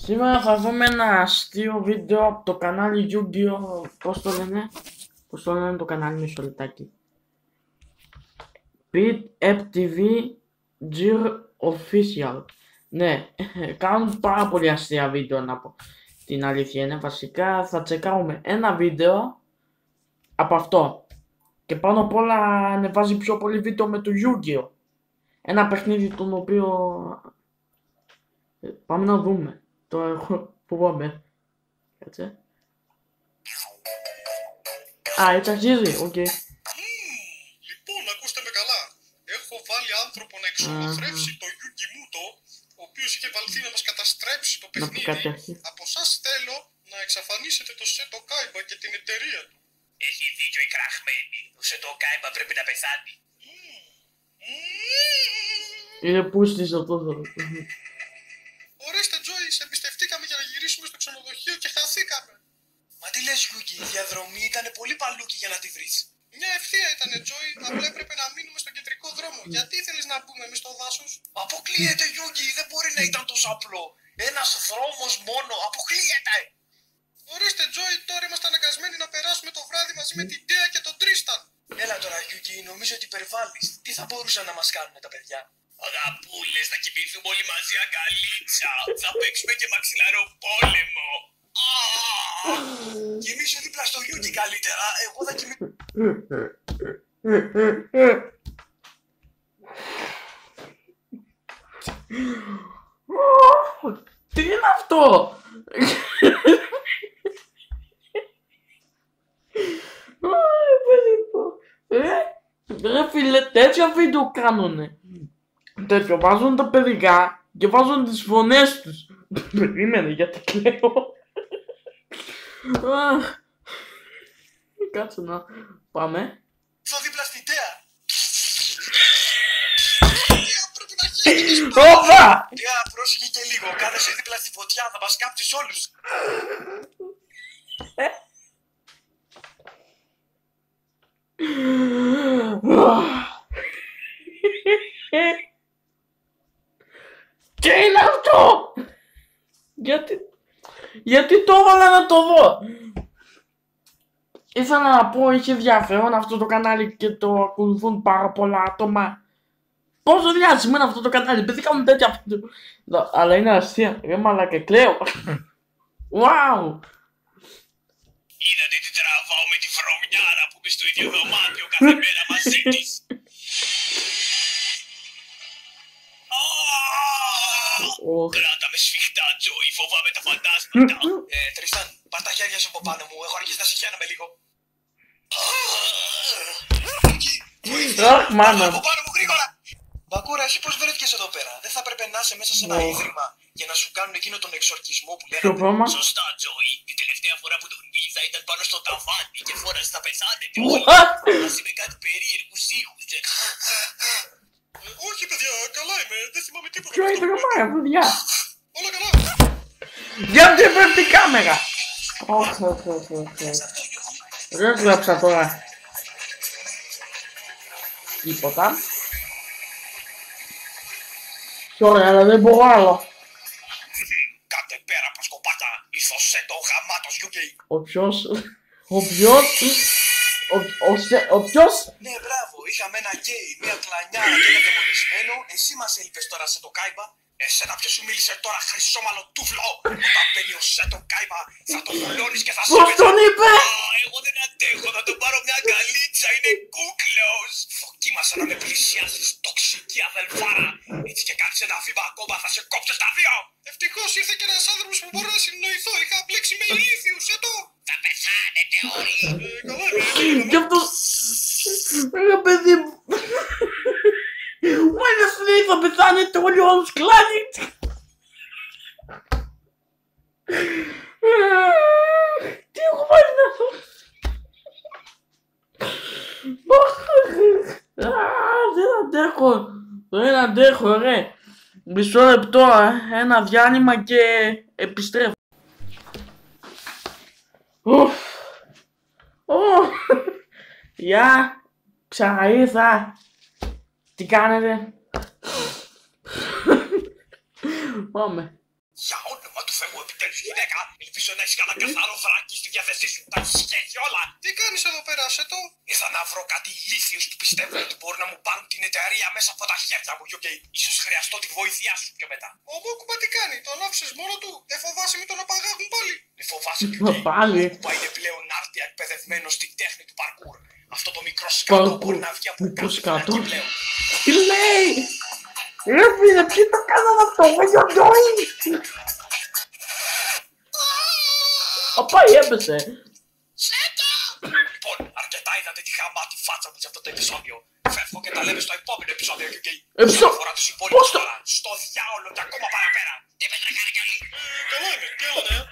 Σήμερα θα δούμε ένα αστείο βίντεο από το κανάλι Yu-Gi-Oh! Πώς το λένε το κανάλι, μισό λεπτάκι. Pit FTV Gear Official. Ναι, κάνουν πάρα πολύ αστεία βίντεο, να πω την αλήθεια είναι. Βασικά θα τσεκάρουμε ένα βίντεο από αυτό. Και πάνω απ' όλα ανεβάζει πιο πολύ βίντεο με το Yu-Gi-Oh! Ένα παιχνίδι τον οποίο πάμε να δούμε. Τώρα εγώ φοβάμαι. Κάτσε. Έτσι αρχίζει, οκ. Λοιπόν, ακούστε με καλά. Έχω βάλει άνθρωπο να εξολοθρεύσει το Yugi Muto, ο οποίος είχε βαλθεί να μας καταστρέψει το παιχνίδι. Από εσάς θέλω να εξαφανίσετε το Seto Kaiba και την εταιρεία του. Έχει δίκιο η κραχμένη. Ο Seto Kaiba πρέπει να πεθάνει. Είναι πούστης αυτό το. Ορίστε Τζόι, σε εμπιστευτήκαμε για να γυρίσουμε στο ξενοδοχείο και χαθήκαμε. Μα τι λες Γιούγκι, η διαδρομή ήταν πολύ παλούκι για να τη βρεις. Μια ευθεία ήταν Τζόι, απλά έπρεπε να μείνουμε στον κεντρικό δρόμο. Γιατί ήθελες να μπούμε μες στο δάσος? Αποκλείεται Γιούγκι, δεν μπορεί να ήταν τόσο απλό. Ένας δρόμος μόνο, αποκλείεται. Ορίστε Τζόι, τώρα είμαστε αναγκασμένοι να περάσουμε το βράδυ μαζί με την Τέα και τον Τρίσταν. Έλα τώρα Γιούγκι, νομίζω ότι υπερβάλλεις. Τι θα μπορούσαν να μας κάνουν τα παιδιά? Αγαπούλες, θα κοιμηθούμε όλοι μαζί αγκαλίτσα. Θα παίξουμε και μαξιλαρό πόλεμο. Κοιμήσου δίπλα στο Γιούγκι καλύτερα. Εγώ θα κοιμηθώ. Τι είναι αυτό? Ρε φίλε, τέτοια βίντεο κάνουνε. Τέτοιο, βάζουν τα παιδικά και βάζουν τις φωνές τους. Περίμενε, γιατί κλαίω. Κάτσε να πάμε. Θα δίπλα στην Τέα. Πρέπει να χαίρετες. Όπα! Τέα, πρόσεχε και λίγο. Κάθεσαι δίπλα στη φωτιά, θα μας κάψεις όλους. Τι είναι αυτό? Γιατί το έβαλα να το δω? Ήθελα να πω, είχε ενδιαφέρον αυτό το κανάλι και το ακολουθούν πάρα πολλά άτομα. Πόσο διάσημο είναι αυτό το κανάλι, επειδή κάνουν τέτοια βίντεο. Αλλά είναι αστεία, ρε μαλάκα, κλαίω. Wow! Είδατε τι τραβάω με τη βρωμιάρα που είμαι στο ίδιο δωμάτιο κάθε μέρα μαζί της. Κράτα με σφιχτά, Τζόι, φοβάμαι τα φαντάσματα. Τριστάν, πάρ' τα χέρια σου από πάνω μου, έχω αργήσει να συχαίνομαι λίγο. Αχ, μάνα. Από πάνω μου γρήγορα. Μπακούρα, εσύ πώς βρέθηκες εδώ πέρα? Δεν θα έπρεπε να είσαι μέσα σε ένα ίδρυμα για να σου κάνουν εκείνο τον εξορκισμό που λένε? Σωστά, Τζόι. Την τελευταία φορά που τον είδα ήταν πάνω στο ταβάνι και φόρασε να πεθάνετε όλα. Μαζί με κάτι περίεργους ήχους. Όχι παιδιά, καλά είμαι, δεν θυμάμαι τίποτα. Ποιο είναι το πάρα, παιδιά? Όλα καλά. Γιατί πέφτει η κάμερα? Όχι. Δεν κλέψα τώρα τίποτα. Ωραία, αλλά δεν μπορώ άλλο. Κάτε πέρα προσκοπάτα, ήρθε το γαμάτος Γιούγκι. Ο ποιος? Ναι, μπράβο, είχαμε ένα γκέι, μια κλανιά και ένα δαιμονισμένο. Εσύ μας έλειπες τώρα σε το Κάιμπα. Εσένα ποιος σου μίλησε τώρα, χρυσόμαλο τούφλο? Όταν μπαίνει ο Σέτο Κάιμπα, θα τον βουλώνεις και θα σε Πώς τον είπε? Εγώ δεν αντέχω, θα τον πάρω μια αγκαλίτσα, είναι κούκλος. Δοκίμασα να με πλησιάσεις, τοξική αδελφάρα. Έτσι και κάνεις ένα βήμα ακόμα, θα σε κόψω στα δύο. Ευτυχώς ήρθε και ένας άνθρωπος που μπορώ να συνεννοηθώ. Είχα μπλέξει με ηλίθιους, Σέτο. Θα πεθάνετε όλοι. Καλά είμαι, Κι αυτό... Ρε παιδί μου... Μόλις λέει θα πεθάνετε όλοι όλους κλάνοι. Τι έχω βάλει να δω? Δεν αντέχω ρε. Μισό λεπτό, ένα διάλειμμα και επιστρέφω. Γεια, ξαναήρθα. Τι κάνετε? Πάμε. Για όνομα του Θεού επιτέλους γυναίκα. Ελπίζω να έχεις κανένα καθαρό βράκι στη διάθεσή σου. Τα έχεις σκέφτει όλα. Τι κάνεις εδώ πέρα, Σέτο? Ήρθα να βρω κάτι ηλίθιους που πιστεύουν ότι μπορούν να μου πάρουν την εταιρεία μέσα από τα χέρια μου, και ίσως χρειαστώ τη βοήθειά σου πιο μετά. Ο Μόκουμπα τι κάνει, τον άφησες μόνο του? Δεν φοβάσαι μην τον απαγάγουν πάλι? Μη φοβάσαι, Πάλι. ο Μόκουμπα είναι πλέον άρτια εκπαιδευμένο στη τέχνη του παρκούρ. Αυτό το μικρό σκάτο μπορεί να βγει από σκάτο. πλέον. Τι λέει! Ρε φίλε, ποιοι το κάνανε αυτό, what you doing? Απά, έπεσε. Λοιπόν, αρκετά είδατε τη χαμάτη φάτσα μου σε αυτό το επεισόδιο. Φεύγω και τα λέμε στο επόμενο επεισόδιο, και Επεισόδιο? αφορά τους υπόλοιπους τώρα. Στο διάολο και ακόμα παραπέρα. Τι με τρέχανε κι άλλοι. Καλά είμαι, τι άλλο νέα?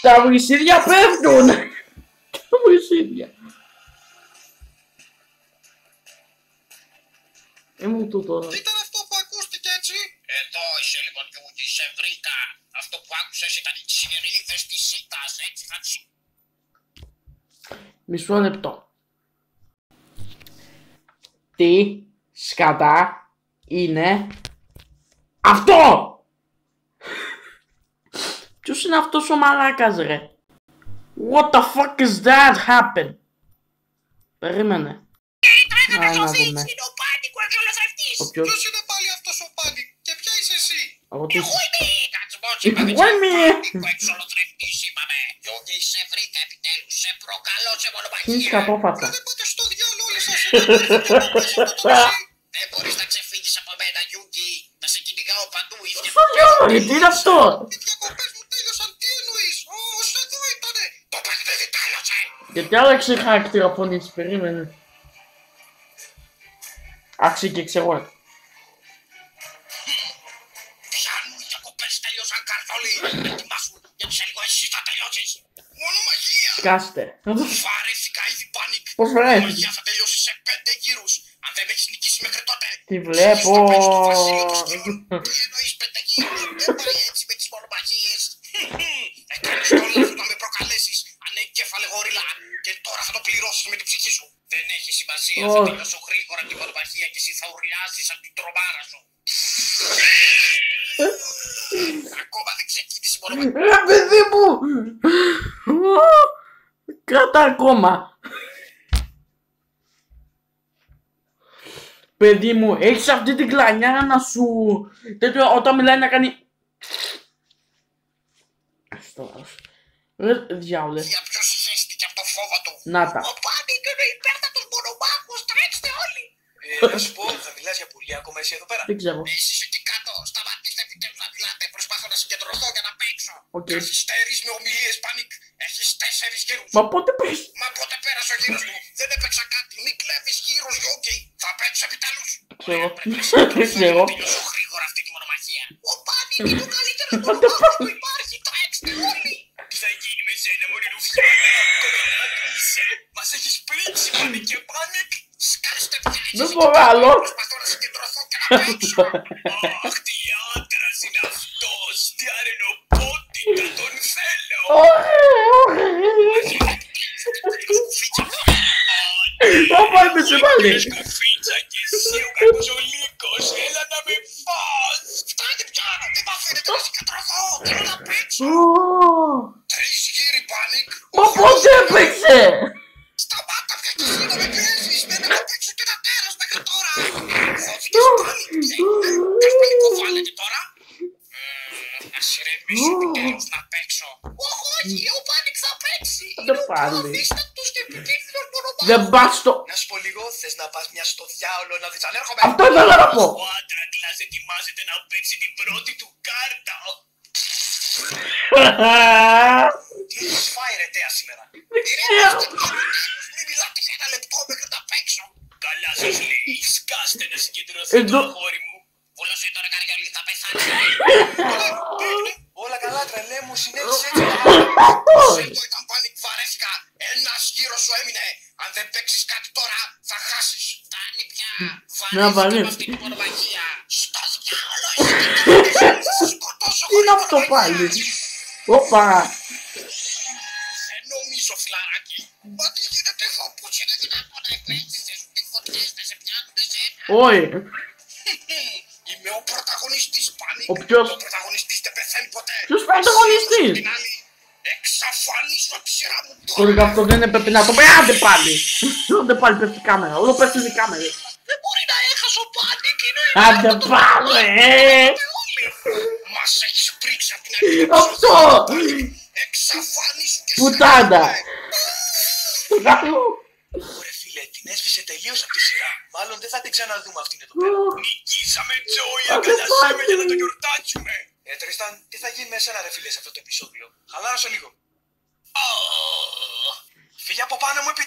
Τα βρυσίδια πέφτουν. Τα βρυσίδια. Ήμουν τούτο. Τι ήταν αυτό που ακούστηκε έτσι? Εδώ είσαι λοιπόν, Γιούγκη, σε βρήκα. Αυτό που άκουσες ήταν οι τσιρίδες της ΣΥΤΑΣ, έτσι θα τσι. Μισό λεπτό. Τι σκατά είναι αυτό? Ποιος είναι αυτός ο μαλάκας, ρε? What the fuck is that happen? Περίμενε. Να δούμε. Είναι ο Πάνικ, ο εξολοθρευτής. Ποιος? Ποιος είναι πάλι αυτός ο Πάνικ και ποια είσαι εσύ? Εγώ τι... Εγώ είμαι! Κατσμός είπαμε, Εγώ είμαι! ο εξολοθρευτής είπαμε. Γιούγκη, σε βρήκα επιτέλους, σε προκαλώ σε Τι μονομαχία. σκατόφατσα. Δεν πάτε στο διάλογο όλοι σας εδώ. Δεν μπορείς να ξεφύγεις από μένα, Γιούγκη. Θα σε κυνηγάω παντού, ίδια. Στο διάλογο, τι είναι αυτό? Οι διακοπές μου τέλειωσαν, τι εννοείς? Ως εδώ ήτανε. Το παιχνίδι τέλειωσε. Γιατί άλλαξε χαρακτήρα φωνής, περίμενε. Άξι και ξέρω. Πιάνουν οι διακοπές τέλειωσαν, Καρδόλη. Ετοιμάσου, γιατί σε λίγο εσύ θα τελειώσεις. Μονομαχία. Σκάστε. Βαρέθηκα ήδη, Πάνικ. Πώς Η βρέθηκες? μαγεία θα τελειώσει σε 5 γύρους. Αν δεν με έχεις νικήσει μέχρι τότε. Τι βλέπω. Τι εννοείς 5 γύρους? Δεν πάει έτσι με τις μονομαχίες. Έκανες το λάθος να με προκαλέσεις, ανέκεφαλε γορίλα. Και τώρα θα το πληρώσεις με την ψυχή σου. Δεν έχει σημασία, θα τελειώσω γρήγορα την μονομαχία και εσύ θα ουρλιάζεις από την τρομάρα σου. Ακόμα δεν ξεκίνησε η μονομαχία. Ρε παιδί μου. Κράτα ακόμα. Παιδί μου, έχεις αυτή την κλανιά να σου... τέτοιο όταν μιλάει να κάνει... Ρε διάολε. Για ποιος ζέστηκε από το φόβο του. Να τα. Ο Πάνικ είναι υπέρτατος μονομάχος, τρέξτε όλοι. Να σου πω, θα μιλάς για πουλί ακόμα εσύ εδώ πέρα? Δεν ξέρω. Εσείς εκεί κάτω, σταματήστε επιτέλους να μιλάτε. Προσπαθώ να συγκεντρωθώ για να παίξω. Οκ. Καθυστερείς με ομιλίες, Πάνικ. Έχεις 4 γύρους. Μα πότε πες? Μα πότε πέρασε ο γύρος μου? Δεν έπαιξα κάτι. Μην κλέβεις γύρους, Γιούγκη. Θα παίξω επιτέλους. Ξέρω. Δεν Ξέρω. τελειώσω γρήγορα αυτή τη μονομαχία. Ο Πάνικ είναι ο καλύτερος μονομάχος που υπάρχει. Τρέξτε όλοι. Τι θα γίνει με σένα, μωρή ρουφιά? Κομμενάκι είσαι. Μας έχεις πλήξει, Πάνικ και Πάνικ. Σκάστε πια. Δεν μπορώ άλλο. Προσπαθώ να συγκεντρωθώ και να παίξω. Αχ, τι άντρας είναι αυτός. Τι αρενοπότητα, τον θέλω. Ωπα, έπεσε πάλι. Σκουφίτσα και εσύ ο κακοζολίκος. Έλα να με φας. Φτάνει πια. Δεν μ' αφήνετε να συγκεντρωθώ. Θέλω να παίξω. 3 γύροι, Πάνικ. Μα πώς έπαιξε? Σταμάτα πια και εσύ να με πιέζεις. Μένω να παίξω και ένα τέρας μέχρι τώρα. Δόθηκες, Πάνικ. Θες πανικοβάλλεται τώρα? Ας ηρεμήσω επιτέλους να παίξω. Όχι, ο Πάνικ θα παίξει. Δεν πάλι. Αφήστε και επικίνδυνος μονομάχος. Δεν πας στο... Να σου πω λίγο, θες να πας μια στο διάολο να δεις αν έρχομαι? Αυτό ήθελα να πω. Ο Άντρακλας ετοιμάζεται να παίξει την πρώτη του κάρτα. Τι έχεις φάει ρε τέα σήμερα? ξέρω. Μην μιλάτε για 1 λεπτό μέχρι να παίξω. Καλά σας λέει, σκάστε να Εδώ. συγκεντρωθείτε αγόρι μου. Βούλωσε τώρα καριόλι, θα πεθάνει. Όλα καλά τρελέ μου, συνέχισε έτσι. Σέντο ήταν Πάνικ, βαρέθηκα. 1 γύρος σου έμεινε. Αν δεν παίξεις κάτι τώρα, θα χάσεις. Φτάνει πια. Βαρέθηκα με αυτή την μονομαχία. Στο διάολο, θα σκοτώσω. Τι είναι αυτό πάλι? Όπα. Δεν νομίζω, φιλαράκι. Μα τι γίνεται εδώ, πώς είναι δυνατόν να επέξεις, τι φωτιές, δεν σε πιάνουν εσένα. Όχι. Είμαι ο πρωταγωνιστής, Πάνικ. Ο ποιος? Ο πρωταγωνιστής Ποιος πρωταγωνιστής? Την άλλη, εξαφανίσω τη σειρά μου. Τώρα και αυτό δεν έπρεπε να το πει. Άντε πάλι! Άντε πάλι πέφτει η κάμερα. Όλο πέφτει η κάμερα. Δεν μπορεί να έχασω πάλι εκείνο. Άντε πάλι! Μας έχεις πρίξει από την αρχή. Αυτό! Εξαφανίσω τη σειρά. Πουτάνα! Ωραία φίλε, την έσβησε τελείως από τη σειρά. Μάλλον δεν θα την ξαναδούμε αυτήν εδώ πέρα. Νικήσαμε, Τζόι, αγκαλιάσαμε για να το γιορτάσουμε. Τριστάν, τι θα γίνει με εσένα ρε φίλε σε αυτό το επεισόδιο. Χαλάρωσε λίγο. Φύγε από πάνω μου επί